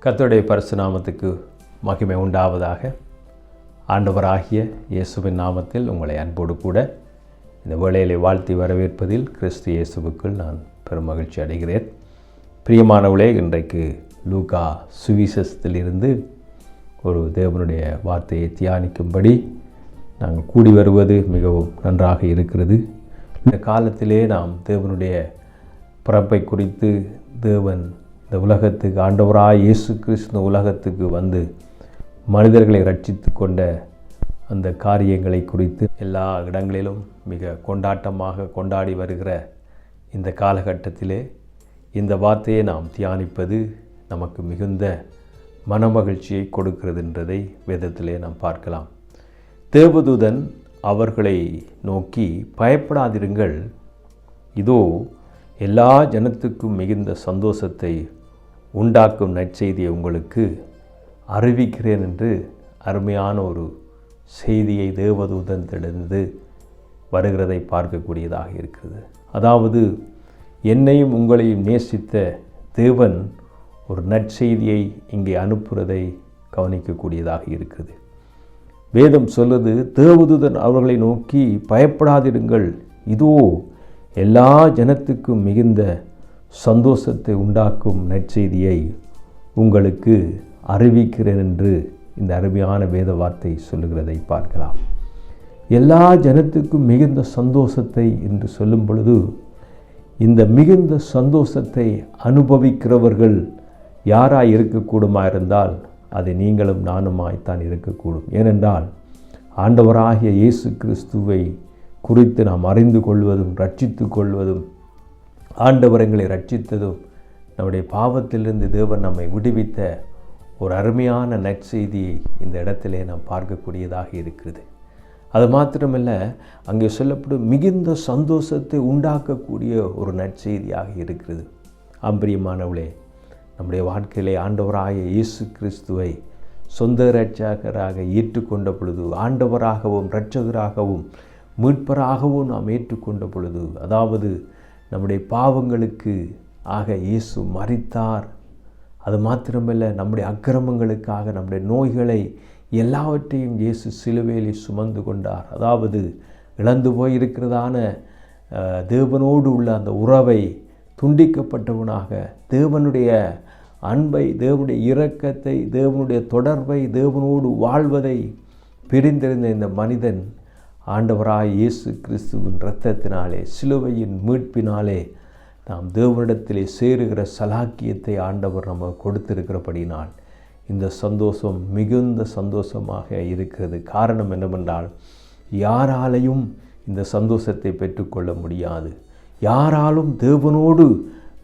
கர்த்தருடைய பரிசு நாமத்துக்கு மகிமை உண்டாவதாக. ஆண்டவராகிய இயேசுவின் நாமத்தில் உங்களை அன்போடு கூட இந்த வேளையிலே வாழ்த்தி வரவேற்பதில் கிறிஸ்து இயேசுவுக்குள் நான் பெரும் மகிழ்ச்சி அடைகிறேன். பிரியமானவர்களே, இன்றைக்கு லூக்கா சுவிசேஷத்திலிருந்து ஒரு தேவனுடைய வார்த்தையை தியானிக்கும்படி நாங்கள் கூடி வருவது மிகவும் நன்றாக இருக்கிறது. இந்த காலத்திலே நாம் தேவனுடைய பிறப்பை குறித்து, தேவன் இந்த உலகத்துக்கு, ஆண்டவராய் இயேசு கிறிஸ்து உலகத்துக்கு வந்து மனிதர்களை ரட்சித்து கொண்ட அந்த காரியங்களை குறித்து எல்லா இடங்களிலும் மிக கொண்டாட்டமாக கொண்டாடி வருகிற இந்த காலகட்டத்திலே இந்த வார்த்தையை நாம் தியானிப்பது நமக்கு மிகுந்த மனமகிழ்ச்சியை கொடுக்கிறது என்றதை வேதத்திலே நாம் பார்க்கலாம். தேவதூதன் அவர்களை நோக்கி, பயப்படாதிருங்கள், இதோ எல்லா ஜனத்துக்கும் மிகுந்த சந்தோஷத்தை உண்டாக்கும் நற்செய்தியை உங்களுக்கு அறிவிக்கிறேன் என்று அருமையான ஒரு செய்தியை தேவதூதனிடமிருந்து வருகிறதை பார்க்கக்கூடியதாக இருக்கிறது. அதாவது, என்னையும் உங்களையும் நேசித்த தேவன் ஒரு நற்செய்தியை இங்கே அனுப்புவதை கவனிக்கக்கூடியதாக இருக்கிறது. வேதம் சொல்லுது, தேவதூதன் அவர்களை நோக்கி, பயப்படாதிருங்கள், இதோ எல்லா ஜனத்துக்கும் மிகுந்த சந்தோஷத்தை உண்டாக்கும் நற்செய்தியை உங்களுக்கு அறிவிக்கிறேன் என்று இந்த அருமையான வேத வார்த்தை சொல்லுகிறதை பார்க்கலாம். எல்லா ஜனத்துக்கும் மிகுந்த சந்தோஷத்தை என்று சொல்லும் பொழுது, இந்த மிகுந்த சந்தோஷத்தை அனுபவிக்கிறவர்கள் யாராய் இருக்கக்கூடுமா இருந்தால் அது நீங்களும் நானுமாய்த்தான் இருக்கக்கூடும். ஏனென்றால் ஆண்டவராகிய இயேசு கிறிஸ்துவை குறித்து நாம் அறிந்து கொள்வதும் ரட்சித்து கொள்வதும், ஆண்டவர் எங்களை ரட்சித்ததும், நம்முடைய பாவத்திலிருந்து தேவன் நம்மை விடுவித்த ஒரு அருமையான நற்செய்தியை இந்த இடத்திலே நாம் பார்க்கக்கூடியதாக இருக்கிறது. அது மாத்திரமல்ல, அங்கே சொல்லப்படும் மிகுந்த சந்தோஷத்தை உண்டாக்கக்கூடிய ஒரு நற்செய்தியாக இருக்கிறது. பிரியமானவர்களே, நம்முடைய வாழ்க்கையிலே ஆண்டவராகிய இயேசு கிறிஸ்துவை சொந்த இரட்சகராக ஏற்றுக்கொண்ட பொழுது, ஆண்டவராகவும் இரட்சகராகவும் மீட்பராகவும் நாம் ஏற்றுக்கொண்ட பொழுது, அதாவது நம்முடைய பாவங்களுக்கு ஆக இயேசு மரித்தார். அது மாத்திரமல்ல, நம்முடைய அக்கிரமங்களுக்காக, நம்முடைய நோய்களை எல்லாவற்றையும் இயேசு சிலுவையிலே சுமந்து கொண்டார். அதாவது இழந்து போயிருக்கிறதான தேவனோடு உள்ள அந்த உறவை துண்டிக்கப்பட்டவனாக, தேவனுடைய அன்பை, தேவனுடைய இரக்கத்தை, தேவனுடைய தொடர்பை, தேவனோடு வாழ்வதை பிரிந்திருந்த இந்த மனிதன் ஆண்டவராய் இயேசு கிறிஸ்துவின் இரத்தத்தினாலே, சிலுவையின் மீட்பினாலே நாம் தேவனிடத்திலே சேருகிற சலாக்கியத்தை ஆண்டவர் நம்ம கொடுத்திருக்கிறபடினால் இந்த சந்தோஷம் மிகுந்த சந்தோஷமாக இருக்கிறது. காரணம் என்னவென்றால், யாராலையும் இந்த சந்தோஷத்தை பெற்றுக்கொள்ள முடியாது. யாராலும் தேவனோடு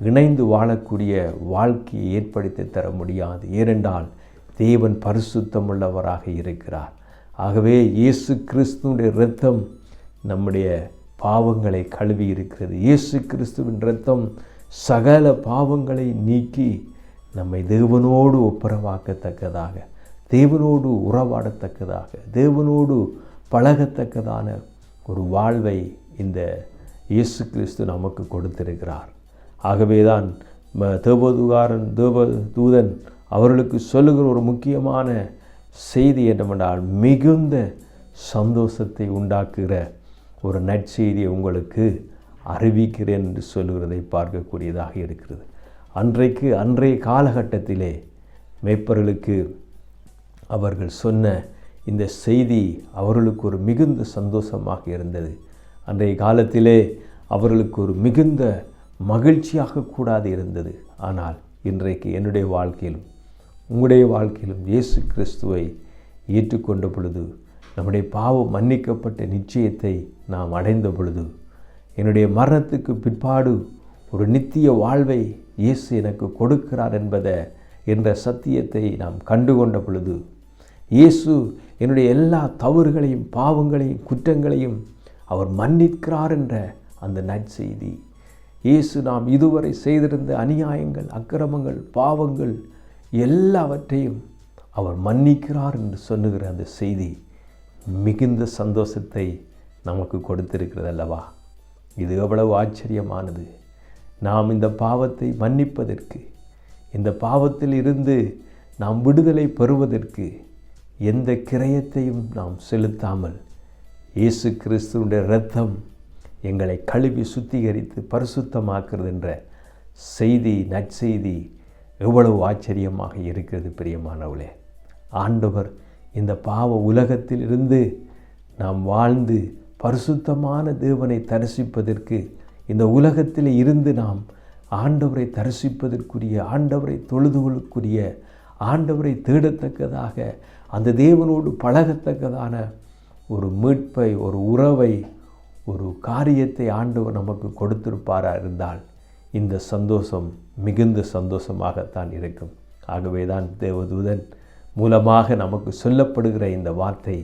இணைந்து வாழக்கூடிய வாழ்க்கையை ஏற்படுத்தி தர முடியாது. ஏனென்றால் தேவன் பரிசுத்தமுள்ளவராக இருக்கிறார். ஆகவே இயேசு கிறிஸ்துவினுடைய இரத்தம் நம்முடைய பாவங்களை கழுவி இருக்கிறது. இயேசு கிறிஸ்துவின் இரத்தம் சகல பாவங்களை நீக்கி நம்மை தேவனோடு ஒப்புரவாக்கத்தக்கதாக, தேவனோடு உறவாடத்தக்கதாக, தேவனோடு பழகத்தக்கதான ஒரு வாழ்வை இந்த இயேசு கிறிஸ்து நமக்கு கொடுத்திருக்கிறார். ஆகவேதான் தேவதூதன் அவர்களுக்கு சொல்லுகிற ஒரு முக்கியமான செய்தி என்னவென்றால், மிகுந்த சந்தோஷத்தை உண்டாக்குகிற ஒரு நற்செய்தியை உங்களுக்கு அறிவிக்கிறேன் என்று சொல்லுகிறதை பார்க்கக்கூடியதாக இருக்கிறது. அன்றைய காலகட்டத்திலே மேய்ப்பர்களுக்கு அவர்கள் சொன்ன இந்த செய்தி அவர்களுக்கு ஒரு மிகுந்த சந்தோஷமாக இருந்தது. அன்றைய காலத்திலே அவர்களுக்கு ஒரு மிகுந்த மகிழ்ச்சியாக கூடாது இருந்தது. ஆனால் இன்றைக்கு என்னுடைய வாழ்க்கையிலும் உங்களுடைய வாழ்க்கையிலும் இயேசு கிறிஸ்துவை ஏற்றுக்கொண்ட பொழுது, நம்முடைய பாவம் மன்னிக்கப்பட்ட நிச்சயத்தை நாம் அடைந்த பொழுது, என்னுடைய மரணத்துக்கு பிற்பாடு ஒரு நித்திய வாழ்வை இயேசு எனக்கு கொடுக்கிறார் என்ற சத்தியத்தை நாம் கண்டுகொண்ட பொழுது, இயேசு என்னுடைய எல்லா தவறுகளையும், பாவங்களையும், குற்றங்களையும் அவர் மன்னிக்கிறார் என்ற அந்த நற்செய்தி, இயேசு நாம் இதுவரை செய்திருந்த அநியாயங்கள், அக்கிரமங்கள், பாவங்கள் எல்லாவற்றையும் அவர் மன்னிக்கிறார் என்று சொல்லுகிற அந்த செய்தி மிகுந்த சந்தோஷத்தை நமக்கு கொடுத்திருக்கிறது அல்லவா? இது எவ்வளவு ஆச்சரியமானது! நாம் இந்த பாவத்தை மன்னிப்பதற்கு, இந்த பாவத்தில் இருந்து நாம் விடுதலை பெறுவதற்கு எந்த கிரயத்தையும் நாம் செலுத்தாமல் இயேசு கிறிஸ்துவுடைய இரத்தம் எங்களை கழுவி சுத்திகரித்து பரிசுத்தமாக்குறது என்ற செய்தி, நற்செய்தி எவ்வளவு ஆச்சரியமாக இருக்கிறது பிரியமானவர்களே. ஆண்டவர் இந்த பாவ உலகத்தில் இருந்து நாம் வாழ்ந்து பரிசுத்தமான தேவனை தரிசிப்பதற்கு, இந்த உலகத்தில் இருந்து நாம் ஆண்டவரை தரிசிப்பதற்குரிய, ஆண்டவரை தொழுதுகளுக்குரிய, ஆண்டவரை தேடத்தக்கதாக, அந்த தேவனோடு பழகத்தக்கதான ஒரு மீட்பை, ஒரு உறவை, ஒரு காரியத்தை ஆண்டவர் நமக்கு கொடுத்திருப்பாரா இருந்தால் இந்த சந்தோஷம் மிகுந்த சந்தோஷமாகத்தான் இருக்கும். ஆகவே தான் தேவதூதன் மூலமாக நமக்கு சொல்லப்படுகிற இந்த வார்த்தை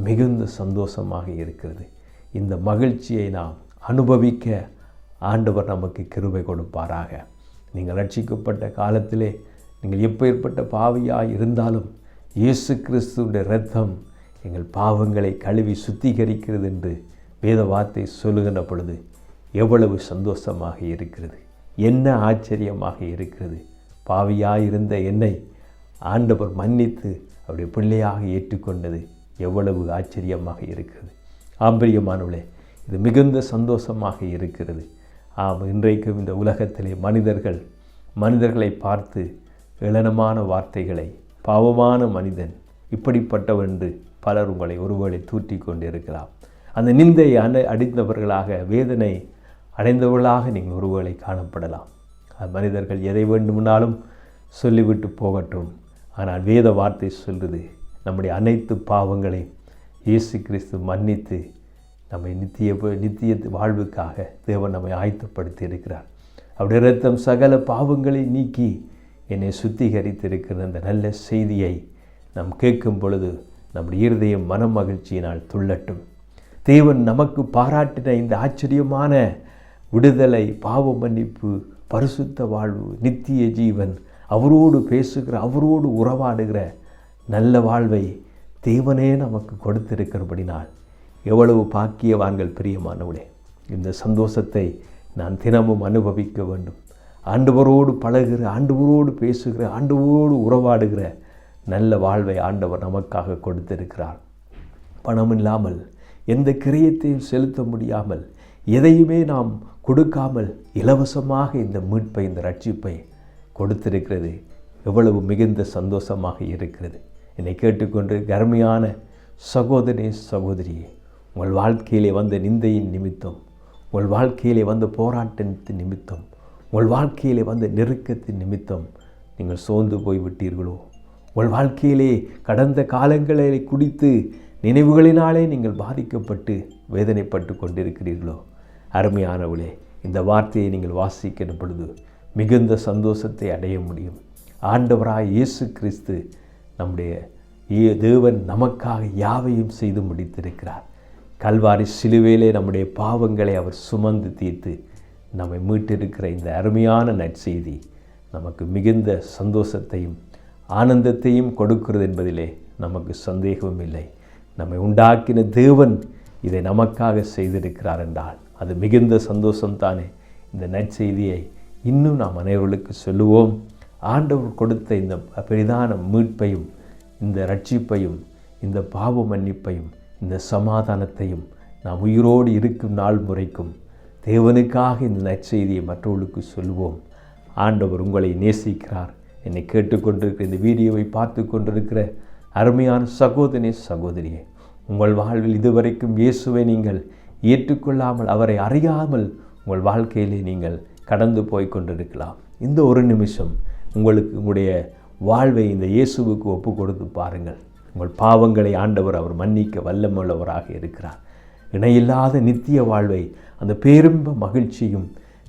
மிகுந்த சந்தோஷமாக இருக்கிறது. இந்த மகிழ்ச்சியை நாம் அனுபவிக்க ஆண்டவர் நமக்கு கிருபை கொடுப்பாராக. நீங்கள் ரட்சிக்கப்பட்ட காலத்திலே நீங்கள் எப்பேற்பட்ட பாவியாக இருந்தாலும் இயேசு கிறிஸ்துவுடைய இரத்தம் எங்கள் பாவங்களை கழுவி சுத்திகரிக்கிறது என்று வேத வார்த்தை சொல்லுகின்ற பொழுது எவ்வளவு சந்தோஷமாக இருக்கிறது, என்ன ஆச்சரியமாக இருக்கிறது. பாவியாயிருந்த என்னை ஆண்டவர் மன்னித்து அவருடைய பிள்ளையாக ஏற்றுக்கொண்டது எவ்வளவு ஆச்சரியமாக இருக்கிறது. ஆம்பரியமானவளே, இது மிகுந்த சந்தோஷமாக இருக்கிறது. இன்றைக்கும் இந்த உலகத்திலே மனிதர்களை பார்த்து ஏளனமான வார்த்தைகளை, பாவமான மனிதன் இப்படிப்பட்டவன் என்று பலர் உங்களை ஒருவேளை தூற்றி கொண்டிருக்கலாம். அந்த நிந்தை அடைந்தவர்களாக, வேதனை அடைந்தவர்களாக நீங்கள் ஒருவேளை காணப்படலாம். மனிதர்கள் எதை வேண்டுமானாலும் சொல்லிவிட்டு போகட்டும். ஆனால் வேத வார்த்தை சொல்லுது, நம்முடைய அனைத்து பாவங்களையும் இயேசு கிறிஸ்து மன்னித்து நம்மை நித்திய வாழ்வுக்காக தேவன் நம்மை ஆயத்தப்படுத்தி இருக்கிறார். அவருடைய இரத்தம் சகல பாவங்களை நீக்கி என்னை சுத்திகரித்திருக்கிற அந்த நல்ல செய்தியை நாம் கேட்கும் பொழுது நம்முடைய இருதயம் மன மகிழ்ச்சியினால் துள்ளட்டும். தேவன் நமக்கு பாராட்டின இந்த ஆச்சரியமான விடுதலை, பாவ மன்னிப்பு, பரிசுத்த வாழ்வு, நித்திய ஜீவன், அவரோடு பேசுகிற, அவரோடு உறவாடுகிற நல்ல வாழ்வை தேவனே நமக்கு கொடுத்திருக்கிறபடினால் எவ்வளவு பாக்கியவான்கள் பிரியமானவளே. இந்த சந்தோஷத்தை நான் தினமும் அனுபவிக்க வேண்டும். ஆண்டவரோடு பழகுகிற, ஆண்டவரோடு பேசுகிற, ஆண்டவரோடு உறவாடுகிற நல்ல வாழ்வை ஆண்டவர் நமக்காக கொடுத்திருக்கிறார். பணம் இல்லாமல், எந்த கிரயத்தையும் செலுத்த முடியாமல், எதையுமே நாம் கொடுக்காமல் இலவசமாக இந்த மீட்பை, இந்த ரட்சிப்பை கொடுத்திருக்கிறது எவ்வளவு மிகுந்த சந்தோஷமாக இருக்கிறது. என்னை கேட்டுக்கொண்டு அருமையான சகோதரனே, சகோதரியே, உங்கள் வாழ்க்கையிலே வந்த நிந்தையின் நிமித்தம், உங்கள் வாழ்க்கையிலே வந்த போராட்டத்தின் நிமித்தம், உங்கள் வாழ்க்கையிலே வந்த நெருக்கத்தின் நிமித்தம் நீங்கள் சோர்ந்து போய்விட்டீர்களோ? உங்கள் வாழ்க்கையிலே கடந்த காலங்களை குடித்து நினைவுகளினாலே நீங்கள் பாதிக்கப்பட்டு வேதனைப்பட்டு கொண்டிருக்கிறீர்களோ? அருமையானவளே, இந்த வார்த்தையை நீங்கள் வாசிக்கிற பொழுது மிகுந்த சந்தோஷத்தை அடைய முடியும். ஆண்டவராய் இயேசு கிறிஸ்து, நம்முடைய தேவன் நமக்காக யாவையும் செய்து முடித்திருக்கிறார். கல்வாரி சிலுவையிலே நம்முடைய பாவங்களை அவர் சுமந்து தீர்த்து நம்மை மீட்டிருக்கிற இந்த அருமையான நற்செய்தி நமக்கு மிகுந்த சந்தோஷத்தையும் ஆனந்தத்தையும் கொடுக்கிறது என்பதிலே நமக்கு சந்தேகமும் இல்லை. நம்மை உண்டாக்கின தேவன் இதை நமக்காக செய்திருக்கிறார் என்றால் அது மிகுந்த சந்தோஷம்தானே. இந்த நற்செய்தியை இன்னும் நாம் அனைவர்களுக்கு சொல்லுவோம். ஆண்டவர் கொடுத்த இந்த பெரிதான மீட்பையும், இந்த ரட்சிப்பையும், இந்த பாவ மன்னிப்பையும், இந்த சமாதானத்தையும் நாம் உயிரோடு இருக்கும் நாள் முறைக்கும் தேவனுக்காக இந்த நற்செய்தியை மற்றவர்களுக்கு சொல்லுவோம். ஆண்டவர் உங்களை நேசிக்கிறார். என்னை கேட்டுக்கொண்டிருக்கிற, இந்த வீடியோவை பார்த்து கொண்டிருக்கிற அருமையான சகோதரனே, சகோதரியே, உங்கள் வாழ்வில் இதுவரைக்கும் இயேசுவை நீங்கள் ஏற்றுக்கொள்ளாமல், அவரை அறியாமல் உங்கள் வாழ்க்கையிலே நீங்கள் கடந்து போய் கொண்டிருக்கலாம். இந்த ஒரு நிமிஷம் உங்களுடைய வாழ்வை இந்த இயேசுவுக்கு ஒப்பு கொடுத்து பாருங்கள். உங்கள் பாவங்களை ஆண்டவர் அவர் மன்னிக்க வல்லமுள்ளவராக இருக்கிறார். இணையில்லாத நித்திய வாழ்வை, அந்த பேரின்ப மகிழ்ச்சியும்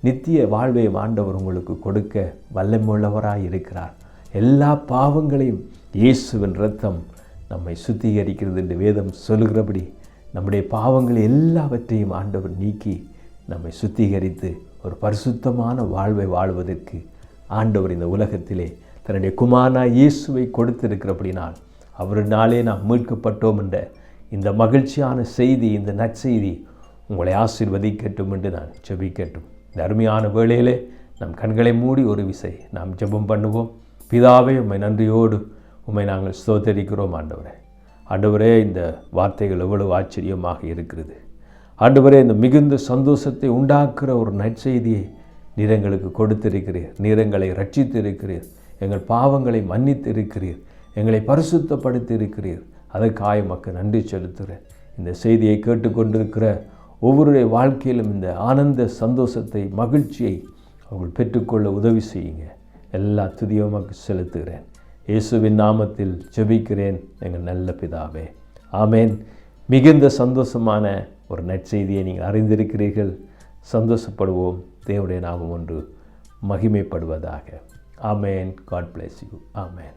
நித்திய வாழ்வையும் ஆண்டவர் உங்களுக்கு கொடுக்க வல்லமுள்ளவராக இருக்கிறார். எல்லா பாவங்களையும் இயேசுவின் இரத்தம் நம்மை சுத்திகரிக்கிறது என்று வேதம் சொல்லுகிறபடி நம்முடைய பாவங்களை எல்லாவற்றையும் ஆண்டவர் நீக்கி நம்மை சுத்திகரித்து ஒரு பரிசுத்தமான வாழ்வை வாழ்வதற்கு ஆண்டவர் இந்த உலகத்திலே தன்னுடைய குமாரனா இயேசுவை கொடுத்திருக்கிறபடினால் அவரினாலே நாம் மீட்கப்பட்டோம் என்ற இந்த மகிழ்ச்சியான செய்தி, இந்த நற்செய்தி உங்களை ஆசீர்வதிக்கட்டும் என்று நான் ஜெபிக்கட்டும். இந்த அருமையான வேளையிலே நம் கண்களை மூடி ஒரு விசை நாம் ஜெபம் பண்ணுவோம். பிதாவே, உம்மை நன்றியோடு உம்மை நாங்கள் ஸ்தோத்தரிக்கிறோம் ஆண்டவரே. ஆண்டவரே, இந்த வார்த்தைகள் எவ்வளவு ஆச்சரியமாக இருக்கிறது. ஆண்டவரே, இந்த மிகுந்த சந்தோஷத்தை உண்டாக்குற ஒரு நற்செய்தியை நீர் எங்களுக்கு கொடுத்திருக்கிறீர். நீர் எங்களை ரட்சித்திருக்கிறீர். எங்கள் பாவங்களை மன்னித்து இருக்கிறீர். எங்களை பரிசுத்தப்படுத்தி இருக்கிறீர். அதற்காக உமக்கு நன்றி செலுத்துகிறேன். இந்த செய்தியை கேட்டுக்கொண்டிருக்கிற ஒவ்வொருடைய வாழ்க்கையிலும் இந்த ஆனந்த சந்தோஷத்தை, மகிழ்ச்சியை அவர்கள் பெற்றுக்கொள்ள உதவி செய்யுங்க. எல்லா துதியும் உமக்கு செலுத்துகிறேன். இயேசுவின் நாமத்தில் ஜெபிக்கிறேன் எங்கள் நல்ல பிதாவே, ஆமேன். மிகுந்த சந்தோஷமான ஒரு நற்செய்தியை நீங்கள் அறிந்திருக்கிறீர்கள். சந்தோஷப்படுவோம். தேவனுடைய நாமம் ஒன்று மகிமைப்படுவதாக. ஆமேன். God bless you. ஆமேன்.